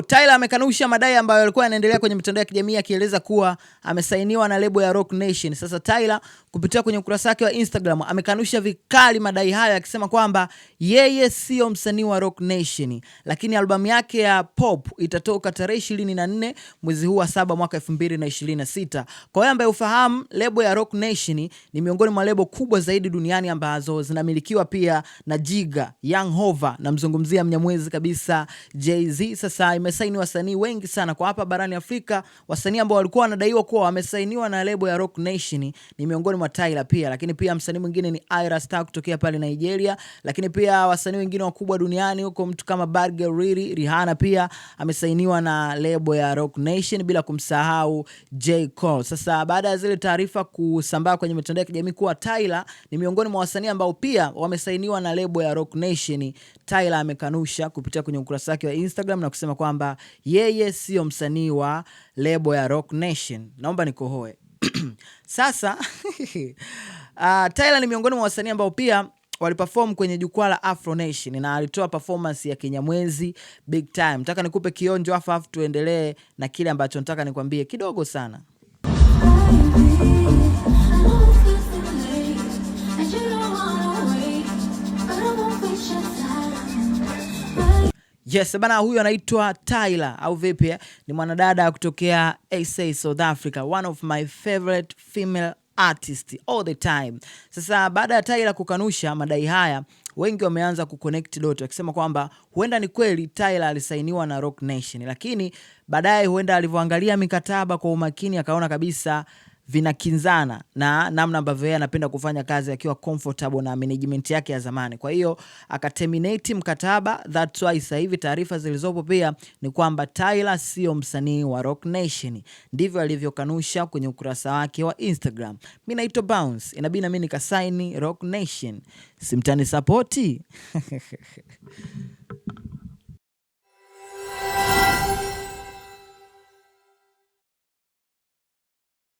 Tyler amekanusha madai ambayo yalikuwa yanaendelea kwenye mitandao ya kijamii akieleza kuwa amesainiwa na lebo ya Roc Nation. Sasa Tyler kupitia kwenye ukurasa wake wa Instagram amekanusha vikali madai hayo akisema kwamba yeye sio msanii wa Roc Nation, lakini albamu yake ya Pop itatoka tarehe 24 mwezi huu wa 7 mwaka 2026. Kwa hiyo ambaye ufahamu, lebo ya Roc Nation ni miongoni mwa lebo kubwa zaidi duniani ambazo zinamilikiwa pia na Jiga, Young Hova na mzungumzia Mnyamwezi kabisa Jay-Z. Sasa imesaini wasanii wengi sana kwa hapa barani Afrika. Wasanii ambao walikuwa wanadaiwa kuwa wamesainiwa na lebo ya Roc Nation ni miongoni mwa Tyler pia, lakini pia msanii mwingine ni Ayra Starr kutokea pale Nigeria, lakini pia wasanii wengine wakubwa duniani huko, mtu kama Barger Riri, Rihanna pia amesainiwa na lebo ya Roc Nation, bila kumsahau J. Cole. Sasa baada ya zile taarifa kusambaa kwenye mitandao ya kijamii kuwa Tyler ni miongoni mwa wasanii ambao pia wamesainiwa na lebo ya Roc Nation, Tyler amekanusha kupitia kwenye ukurasa wake wa Instagram na kusema kwamba yeye sio msanii wa lebo ya Roc Nation. Naomba nikohoe. Sasa Tyler ni miongoni mwa wasanii ambao pia waliperform kwenye jukwaa la Afro Nation na alitoa performance ya Kinyamwezi big time. Nataka nikupe kionjo afu tuendelee na kile ambacho nataka nikwambie kidogo sana. Yes, bana, huyu anaitwa Tyler au vipi? Ni mwanadada kutokea SA South Africa, one of my favorite female artists all the time. Sasa baada ya Tyler kukanusha madai haya, wengi wameanza kuconnect dot wakisema kwamba huenda ni kweli Tyler alisainiwa na Roc Nation, lakini baadaye huenda alivyoangalia mikataba kwa umakini akaona kabisa vinakinzana na namna ambavyo yeye anapenda kufanya kazi akiwa comfortable na management yake ya zamani. Kwa hiyo akaterminate mkataba. That's why sasa hivi taarifa zilizopo pia ni kwamba Tyler sio msanii wa Roc Nation. Ndivyo alivyokanusha kwenye ukurasa wake wa Instagram. Mimi naitwa Bounce, inabidi na mimi nikasaini Roc Nation. Simtani support.